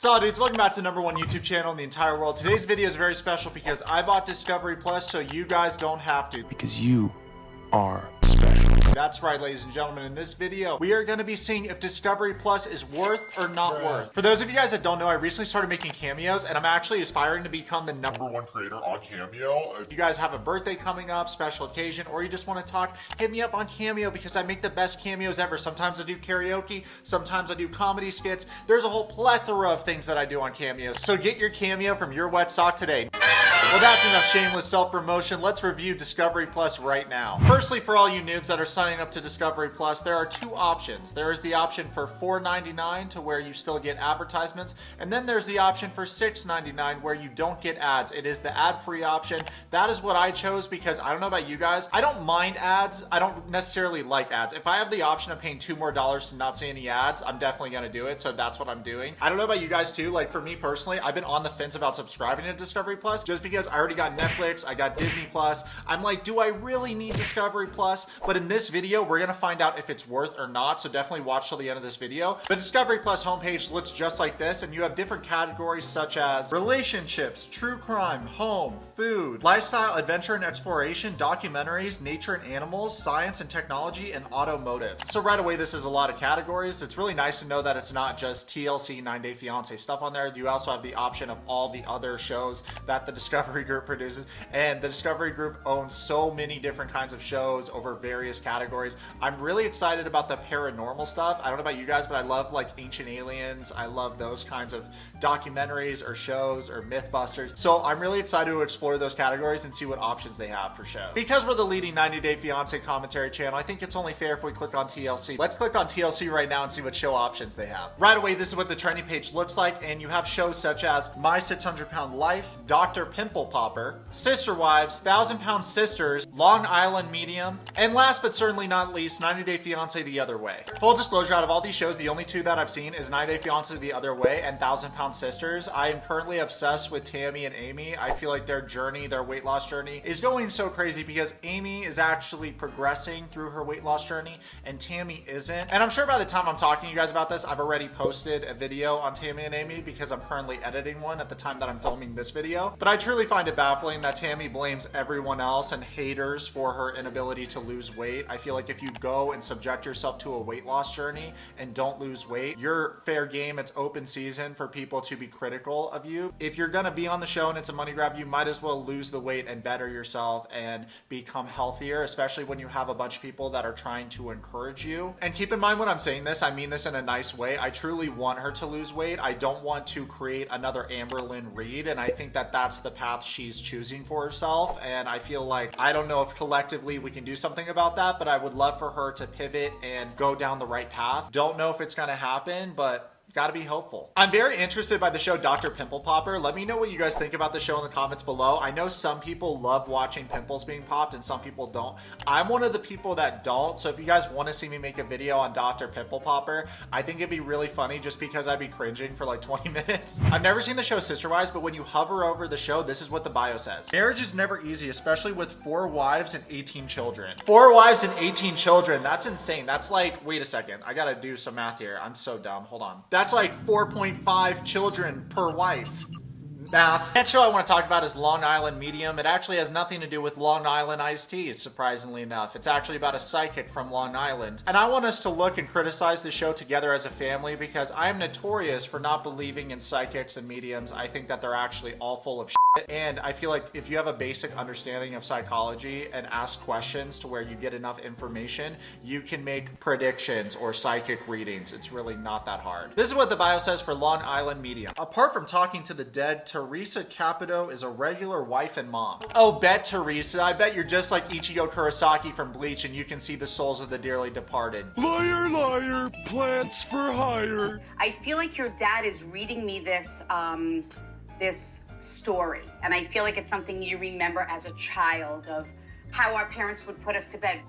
So dudes, welcome back to the #1 YouTube channel in the entire world. Today's video is very special because I bought Discovery Plus so you guys don't have to. Because you are special. That's right, ladies and gentlemen. In this video, we are going to be seeing if Discovery Plus is worth or not worth. For those of you guys that don't know, I recently started making cameos, and I'm actually aspiring to become the #1 creator on Cameo. If you guys have a birthday coming up, special occasion, or you just want to talk, hit me up on Cameo because I make the best cameos ever. Sometimes I do karaoke, sometimes I do comedy skits. There's a whole plethora of things that I do on Cameo. So get your Cameo from Yourwetsock today. Well, that's enough shameless self-promotion. Let's review Discovery Plus right now. Firstly, for all you noobs that are signing up to Discovery Plus, there are two options. There is the option for $4.99 to where you still get advertisements, and then there's the option for $6.99 where you don't get ads. It is the ad-free option. That is what I chose because I don't know about you guys. I don't mind ads. I don't necessarily like ads. If I have the option of paying $2 more to not see any ads, I'm definitely going to do it, so that's what I'm doing. I don't know about you guys too. Like for me personally, I've been on the fence about subscribing to Discovery Plus just because I already got Netflix, I got Disney Plus. I'm like, do I really need Discovery Plus? But in this video, we're gonna find out if it's worth or not, so definitely watch till the end of this video. The Discovery Plus homepage looks just like this, and you have different categories such as relationships, true crime, home, food, lifestyle, adventure and exploration, documentaries, nature and animals, science and technology, and automotive. So right away, this is a lot of categories. It's really nice to know that it's not just TLC, 9 Day Fiance stuff on there. You also have the option of all the other shows that the Discovery Group produces, and the Discovery Group owns so many different kinds of shows over various categories. I'm really excited about the paranormal stuff. I don't know about you guys, but I love like Ancient Aliens. I love those kinds of documentaries or shows or Mythbusters. So I'm really excited to explore those categories and see what options they have for shows. Because we're the leading 90 Day Fiance commentary channel, I think it's only fair if we click on TLC. Let's click on TLC right now and see what show options they have. Right away, this is what the trending page looks like, and you have shows such as My 600 Pound Life, Dr. Pimple Popper, Sister Wives, 1,000-Pound Sisters, Long Island Medium, and last but certainly not least, 90 Day Fiance The Other Way. Full disclosure, out of all these shows, the only two that I've seen is 90 Day Fiance The Other Way and 1,000-Pound Sisters. I am currently obsessed with Yammy and Amy. I feel like their journey, their weight loss journey, is going so crazy because Amy is actually progressing through her weight loss journey and Tammy isn't. And I'm sure by the time I'm talking to you guys about this, I've already posted a video on Yammy and Amy because I'm currently editing one at the time that I'm filming this video. But I truly find it baffling that Tammy blames everyone else and haters for her inability to lose weight. I feel like if you go and subject yourself to a weight loss journey and don't lose weight, you're fair game. It's open season for people to be critical of you. If you're gonna be on the show and it's a money grab, you might as well lose the weight and better yourself and become healthier, especially when you have a bunch of people that are trying to encourage you. And keep in mind when I'm saying this, I mean this in a nice way. I truly want her to lose weight. I don't want to create another Amberlynn Reed, and I think that that's the path she's choosing for herself, and I feel like, I don't know if collectively we can do something about that, but I would love for her to pivot and go down the right path. Don't know if it's gonna happen, but gotta be hopeful. I'm very interested by the show Dr. Pimple Popper. Let me know what you guys think about the show in the comments below. I know some people love watching pimples being popped and some people don't. I'm one of the people that don't, so if you guys want to see me make a video on Dr. Pimple Popper, I think it'd be really funny just because I'd be cringing for like 20 minutes. I've never seen the show Sister Wives, but when you hover over the show, this is what the bio says. Marriage is never easy, especially with 4 wives and 18 children. 4 wives and 18 children, that's insane. That's like, wait a second, I gotta do some math here. I'm so dumb, hold on. That's like 4.5 children per wife. Math. Next show I want to talk about is Long Island Medium. It actually has nothing to do with Long Island iced teas, surprisingly enough. It's actually about a psychic from Long Island. And I want us to look and criticize the show together as a family because I am notorious for not believing in psychics and mediums. I think that they're actually all full of shit. And I feel like if you have a basic understanding of psychology and ask questions to where you get enough information, you can make predictions or psychic readings. It's really not that hard. This is what the bio says for Long Island Medium. Apart from talking to the dead, Teresa Capito is a regular wife and mom. Oh, bet Teresa. I bet you're just like Ichigo Kurosaki from Bleach and you can see the souls of the dearly departed. Liar, liar, plants for hire. I feel like your dad is reading me this, this story, and I feel like it's something you remember as a child of how our parents would put us to bed.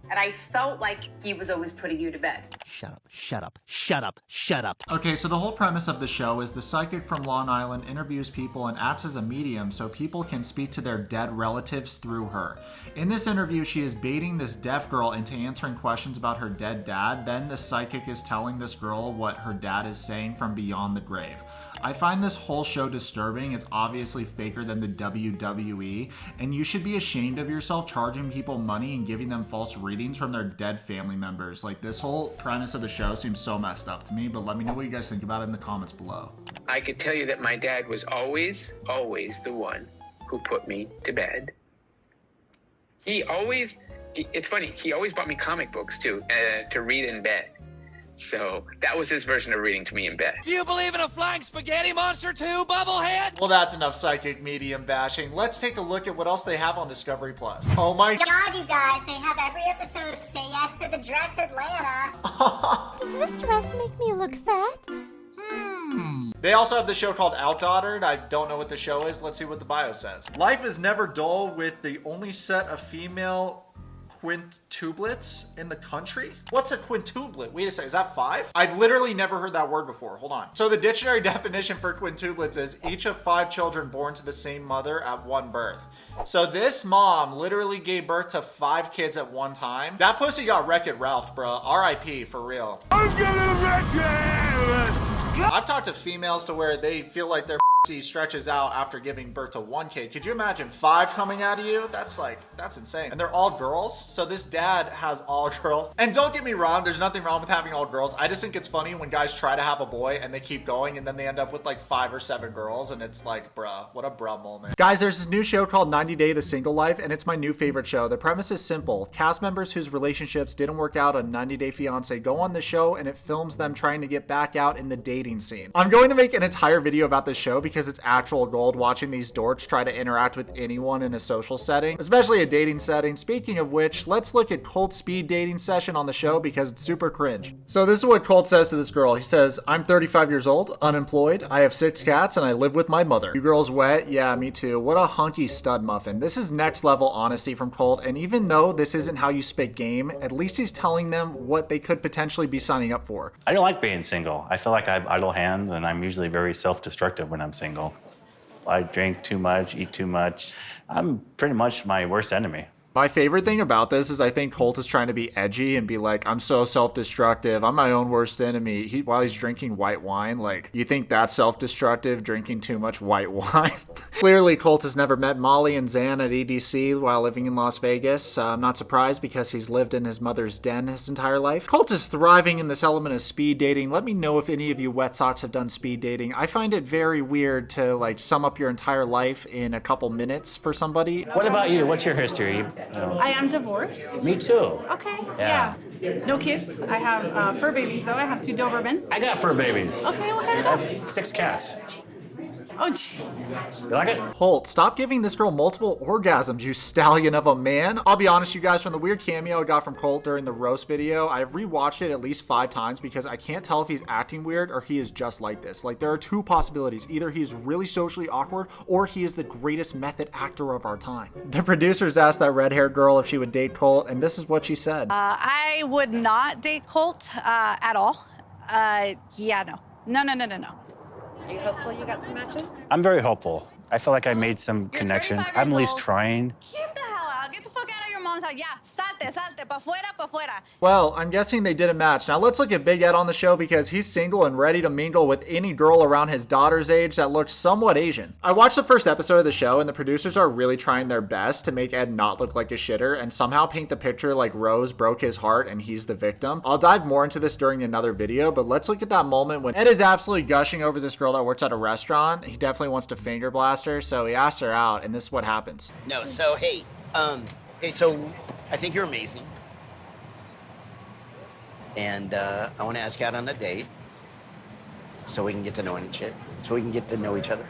And I felt like he was always putting you to bed. Shut up, shut up, shut up, shut up. Okay, so the whole premise of the show is the psychic from Long Island interviews people and acts as a medium so people can speak to their dead relatives through her. In this interview, she is baiting this deaf girl into answering questions about her dead dad. Then the psychic is telling this girl what her dad is saying from beyond the grave. I find this whole show disturbing. It's obviously faker than the WWE, and you should be ashamed of yourself charging people money and giving them false readings from their dead family members. Like, this whole premise of the show seems so messed up to me, but let me know what you guys think about it in the comments below. I could tell you that my dad was always the one who put me to bed. It's funny, he always bought me comic books too, to read in bed. So that was his version of reading to me in bed. Do you believe in a flying spaghetti monster too, Bubblehead? Well, that's enough psychic medium bashing. Let's take a look at what else they have on Discovery Plus. Oh my God, you guys, they have every episode of Say Yes to the Dress Atlanta. Does this dress make me look fat? They also have the show called Outdaughtered. I don't know what the show is. Let's see what the bio says. Life is never dull with the only set of female quintuplets in the country? What's a quintuplet? Wait a second, is that 5? I've literally never heard that word before. Hold on. So the dictionary definition for quintuplets is each of 5 children born to the same mother at one birth. So this mom literally gave birth to 5 kids at one time. That pussy got Wreck-It Ralph, bro. R.I.P. for real. I'm gonna wreck it! I've talked to females to where they feel like their pussy stretches out after giving birth to 1 kid. Could you imagine 5 coming out of you? That's insane. And they're all girls. So this dad has all girls. And don't get me wrong, there's nothing wrong with having all girls. I just think it's funny when guys try to have a boy and they keep going and then they end up with like 5 or 7 girls. And it's like, bruh, what a bruh moment. Guys, there's this new show called 90 Day the Single Life, and it's my new favorite show. The premise is simple. Cast members whose relationships didn't work out on 90 Day Fiancé go on the show, and it films them trying to get back out in the dating scene. I'm going to make an entire video about this show because it's actual gold watching these dorks try to interact with anyone in a social setting, especially a dating setting. Speaking of which, let's look at Colt's speed dating session on the show because it's super cringe. So this is what Colt says to this girl. He says, "I'm 35 years old, unemployed, I have 6 cats, and I live with my mother. You girls wet? Yeah, me too. What a hunky stud muffin." This is next level honesty from Colt, and even though this isn't how you spit game, at least he's telling them what they could potentially be signing up for. I don't like being single. I feel like I have idle hands, and I'm usually very self-destructive when I'm single. I drink too much, eat too much. I'm pretty much my worst enemy. My favorite thing about this is I think Colt is trying to be edgy and be like, I'm so self-destructive. I'm my own worst enemy. While he's drinking white wine, like, you think that's self-destructive, drinking too much white wine? Clearly, Colt has never met Molly and Zan at EDC while living in Las Vegas. I'm not surprised because he's lived in his mother's den his entire life. Colt is thriving in this element of speed dating. Let me know if any of you wet socks have done speed dating. I find it very weird to like sum up your entire life in a couple minutes for somebody. What about you? What's your history? I am divorced. Me too. Okay, yeah. No kids. I have fur babies, though. I have 2 Dobermans. I got fur babies. Okay, what kind of I dogs? have 6 cats. Oh, gee. You like it? Colt, stop giving this girl multiple orgasms, you stallion of a man. I'll be honest, you guys, from the weird cameo I got from Colt during the roast video, I've rewatched it at least 5 times because I can't tell if he's acting weird or he is just like this. Like, there are 2 possibilities. Either he's really socially awkward or he is the greatest method actor of our time. The producers asked that red-haired girl if she would date Colt, and this is what she said. I would not date Colt at all. Yeah, no. No. Are you hopeful you got some matches? I'm very hopeful. I feel like I made some connections. 35 I'm at years least old. trying. Get the hell out. Get the fuck out of your mom's house. Yeah, salte, pa fuera, pa fuera. Well, I'm guessing they did a match. Now let's look at Big Ed on the show because he's single and ready to mingle with any girl around his daughter's age that looks somewhat Asian. I watched the first episode of the show and the producers are really trying their best to make Ed not look like a shitter and somehow paint the picture like Rose broke his heart and he's the victim. I'll dive more into this during another video, but let's look at that moment when Ed is absolutely gushing over this girl that works at a restaurant. He definitely wants to finger blast her, so he asks her out and this is what happens. No, so hey, so I think you're amazing. And I want to ask you out on a date so we can get to know each other.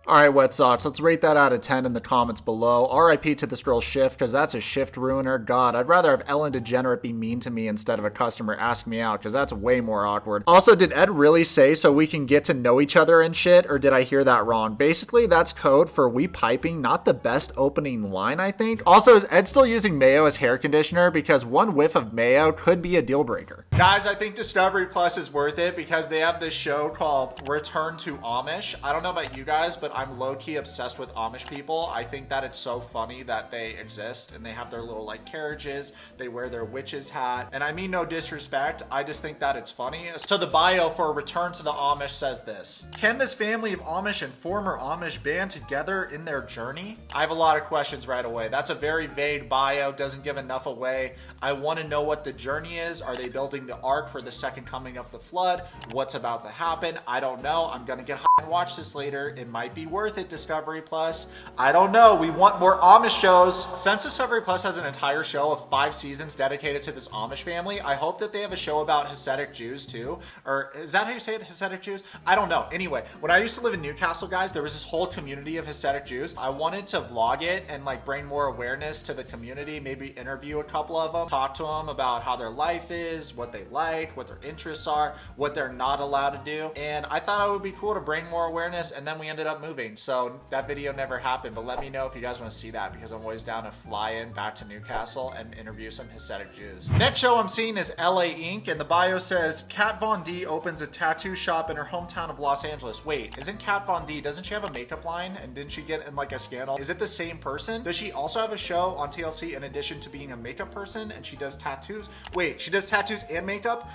All right, Wet Socks, let's rate that out of 10 in the comments below. RIP to this girl's shift, because that's a shift ruiner. God, I'd rather have Ellen DeGenerate be mean to me instead of a customer ask me out, because that's way more awkward. Also, did Ed really say so we can get to know each other and shit, or did I hear that wrong? Basically, that's code for we piping, not the best opening line, I think. Also, is Ed still using mayo as hair conditioner? Because one whiff of mayo could be a deal breaker. Guys, I think Discovery Plus is worth it because they have this show called Return to Amish. I don't know about you guys, but I'm low-key obsessed with Amish people. I think that it's so funny that they exist and they have their little like carriages, they wear their witch's hat, and I mean no disrespect, I just think that it's funny. So the bio for Return to the Amish says this: can this family of Amish and former Amish band together in their journey? I have a lot of questions right away. That's a very vague bio, doesn't give enough away. I want to know what the journey is. Are they building the ark for the second coming of the flood? What's about to happen? I don't know. I'm gonna get high and watch this later. It might be worth it, Discovery Plus. I don't know. We want more Amish shows. Since Discovery Plus has an entire show of 5 seasons dedicated to this Amish family, I hope that they have a show about Hasidic Jews too. Or is that how you say it, Hasidic Jews? I don't know. Anyway, when I used to live in Newcastle, guys, there was this whole community of Hasidic Jews. I wanted to vlog it and like bring more awareness to the community, maybe interview a couple of them, talk to them about how their life is, what they like, what their interests are, what they're not allowed to do. And I thought it would be cool to bring more awareness, and then we ended up moving. So that video never happened, but let me know if you guys want to see that because I'm always down to fly in back to Newcastle and interview some Hasidic Jews. Next show I'm seeing is LA Inc. and the bio says Kat Von D opens a tattoo shop in her hometown of Los Angeles. Wait, isn't Kat Von D, doesn't she have a makeup line and didn't she get in like a scandal? Is it the same person? Does she also have a show on TLC in addition to being a makeup person and she does tattoos? Wait, she does tattoos and makeup?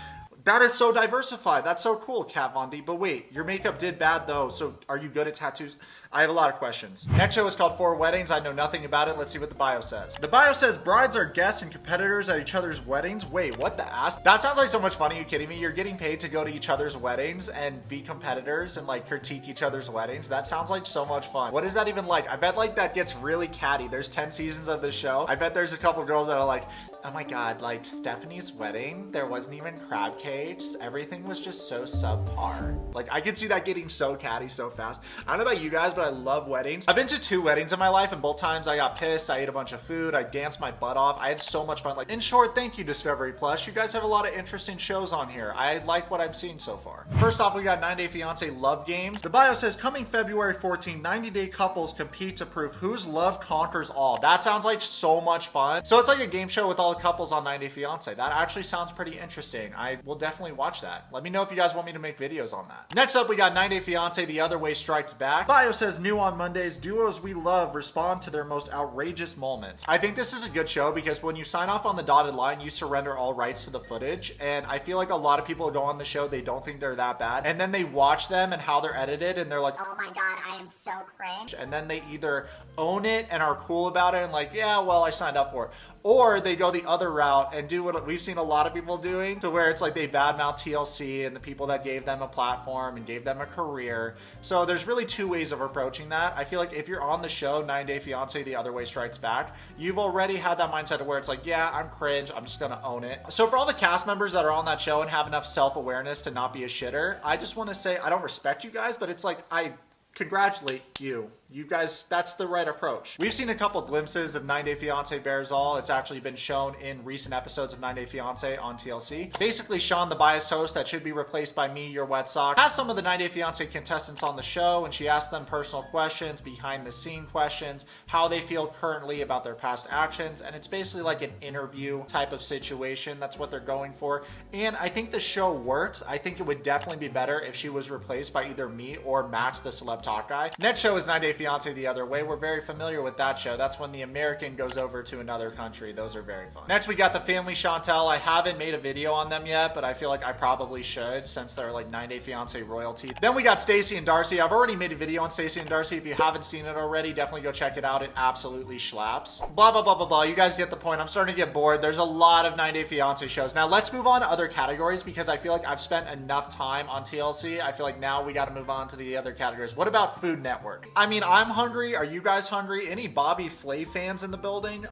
That is so diversified. That's so cool, Kat Von D. But wait, your makeup did bad though, so are you good at tattoos? I have a lot of questions. Next show is called 4 Weddings. I know nothing about it. Let's see what the bio says. The bio says brides are guests and competitors at each other's weddings. Wait, what the ass? That sounds like so much fun. Are you kidding me? You're getting paid to go to each other's weddings and be competitors and like critique each other's weddings. That sounds like so much fun. What is that even like? I bet like that gets really catty. There's 10 seasons of this show. I bet there's a couple girls that are like, oh my God, like Stephanie's wedding, there wasn't even crab cakes. Everything was just so subpar. Like I could see that getting so catty so fast. I don't know about you guys, but I love weddings. I've been to 2 weddings in my life and both times I got pissed. I ate a bunch of food. I danced my butt off. I had so much fun. Like in short, thank you Discovery Plus. You guys have a lot of interesting shows on here. I like what I've seen so far. First off, we got 90 Day Fiancé Love Games. The bio says coming February 14, 90-day couples compete to prove whose love conquers all. That sounds like so much fun. So it's like a game show with all the couples on 90 Day Fiancé. That actually sounds pretty interesting. I will definitely watch that. Let me know if you guys want me to make videos on that. Next up, we got 90 Day Fiancé The Other Way Strikes Back. Bio says new on Mondays, duos we love respond to their most outrageous moments. I think this is a good show because when you sign off on the dotted line, you surrender all rights to the footage. And I feel like a lot of people go on the show, they don't think they're that bad. And then they watch them and how they're edited and they're like, oh my God, I am so cringe. And then they either own it and are cool about it and like, yeah, well, I signed up for it. Or they go the other route and do what we've seen a lot of people doing, to where it's like they badmouth TLC and the people that gave them a platform and gave them a career. So there's really 2 ways of approaching that. I feel like if you're on the show 90 Day Fiancé The Other Way Strikes Back, you've already had that mindset of where it's like, yeah, I'm cringe, I'm just gonna own it. So for all the cast members that are on that show and have enough self-awareness to not be a shitter, I just want to say I don't respect you guys, but it's like I congratulate you. You guys, that's the right approach. We've seen a couple glimpses of 90 Day Fiancé Bears All. It's actually been shown in recent episodes of 90 Day Fiancé on TLC. Basically, Sean, the biased host that should be replaced by me, Yourwetsock, has some of the 90 Day Fiancé contestants on the show, and she asks them personal questions, behind-the-scene questions, how they feel currently about their past actions, and it's basically like an interview type of situation. That's what they're going for, and I think the show works. I think it would definitely be better if she was replaced by either me or Max, the Celeb Talk guy. Next show is 90 Day Fiancé The Other Way. We're very familiar with that show. That's when the American goes over to another country. Those are very fun. Next, we got the Family Chantel. I haven't made a video on them yet, but I feel like I probably should since they're like 90 Day Fiancé royalty. Then we got Stacey and Darcy. I've already made a video on Stacey and Darcy. If you haven't seen it already, definitely go check it out. It absolutely slaps. Blah, blah, blah, blah, blah. You guys get the point. I'm starting to get bored. There's a lot of 90 Day Fiancé shows. Now, let's move on to other categories because I feel like I've spent enough time on TLC. I feel like now we got to move on to the other categories. What about Food Network? I mean, I'm hungry. Are you guys hungry? Any Bobby Flay fans in the building?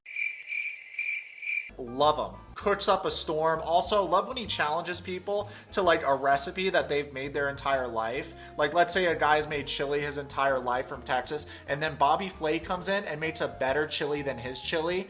love him. Cooks up a storm. Also, love when he challenges people to like a recipe that they've made their entire life. Like, let's say a guy's made chili his entire life from Texas, and then Bobby Flay comes in and makes a better chili than his chili.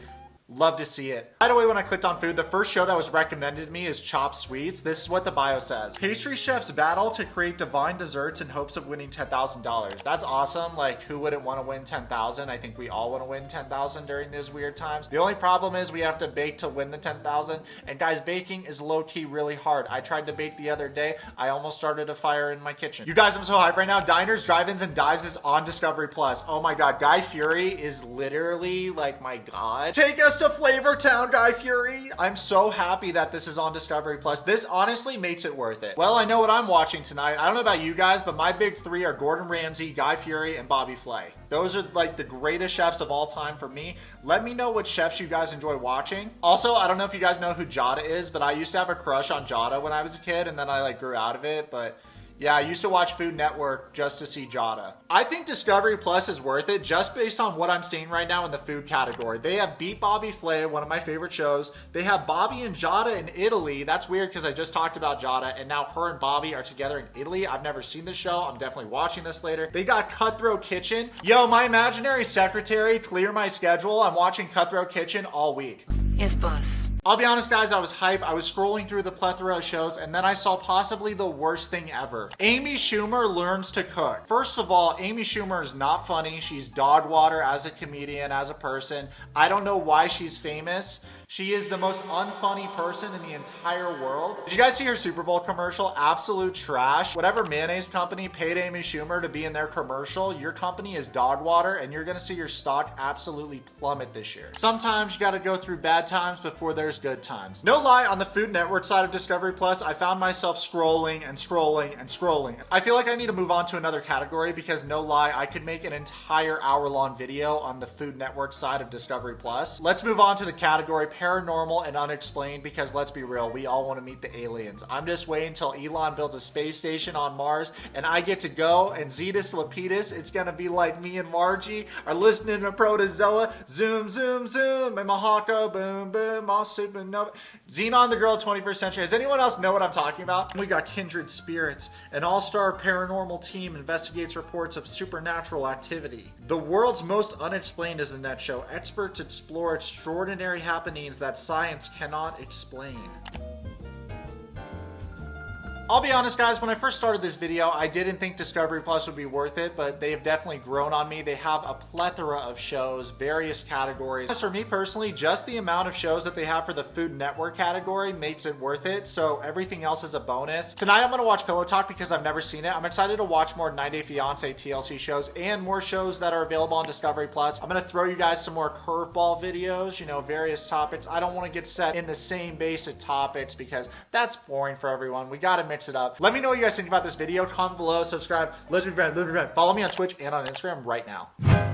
Love to see it. By the way, when I clicked on food, the first show that was recommended to me is Chopped Sweets. This is what the bio says. Pastry chefs battle to create divine desserts in hopes of winning $10,000. That's awesome. Like, who wouldn't want to win $10,000? I think we all want to win $10,000 during those weird times. The only problem is we have to bake to win the $10,000. And guys, baking is low-key really hard. I tried to bake the other day. I almost started a fire in my kitchen. You guys, I'm so hyped right now. Diners, Drive-Ins, and Dives is on Discovery Plus. Oh my God, Guy Fieri is literally like my God. Take us to Flavor Town, Guy Fieri. I'm so happy that this is on Discovery Plus. This honestly makes it worth it. Well, I know what I'm watching tonight. I don't know about you guys, but my big three are Gordon Ramsay, Guy Fieri, and Bobby Flay. Those are like the greatest chefs of all time for me. Let me know what chefs you guys enjoy watching. Also, I don't know if you guys know who Jada is, but I used to have a crush on Jada when I was a kid, and then I like grew out of it, but yeah, I used to watch Food Network just to see Jada. I think Discovery Plus is worth it just based on what I'm seeing right now in the food category. They have Beat Bobby Flay, one of my favorite shows. They have Bobby and Jada in Italy. That's weird because I just talked about Jada, and now her and Bobby are together in Italy. I've never seen this show. I'm definitely watching this later. They got Cutthroat Kitchen. Yo, my imaginary secretary, clear my schedule. I'm watching Cutthroat Kitchen all week. Yes, boss. I'll be honest, guys, I was hyped. I was scrolling through the plethora of shows, and then I saw possibly the worst thing ever. Amy Schumer learns to cook. First of all, Amy Schumer is not funny. She's dog water as a comedian, as a person. I don't know why she's famous. She is the most unfunny person in the entire world. Did you guys see her Super Bowl commercial? Absolute trash. Whatever mayonnaise company paid Amy Schumer to be in their commercial, your company is dog water, and you're gonna see your stock absolutely plummet this year. Sometimes you gotta go through bad times before there's good times. No lie, on the Food Network side of Discovery Plus, I found myself scrolling and scrolling and scrolling. I feel like I need to move on to another category because no lie, I could make an entire hour-long video on the Food Network side of Discovery Plus. Let's move on to the category paranormal and unexplained, because let's be real, we all want to meet the aliens. I'm just waiting until Elon builds a space station on Mars and I get to go, and Zetus Lapidus, it's gonna be like me and Margie are listening to Protozoa, zoom, zoom, zoom, and Mahako, boom, boom, all supernova. Xenon, the girl of 21st century. Does anyone else know what I'm talking about? We got Kindred Spirits. An all-star paranormal team investigates reports of supernatural activity. The world's most unexplained is the net show. Experts explore extraordinary happenings that science cannot explain. I'll be honest, guys, when I first started this video, I didn't think Discovery Plus would be worth it, but they have definitely grown on me. They have a plethora of shows, various categories. As for me personally, just the amount of shows that they have for the Food Network category makes it worth it, so everything else is a bonus. Tonight, I'm going to watch Pillow Talk because I've never seen it. I'm excited to watch more 90 Day Fiancé TLC shows and more shows that are available on Discovery Plus. I'm going to throw you guys some more curveball videos, you know, various topics. I don't want to get set in the same basic topics because that's boring for everyone. We got to mix it up. Let me know what you guys think about this video. Comment below, subscribe, let's be friends, follow me on Twitch and on Instagram right now.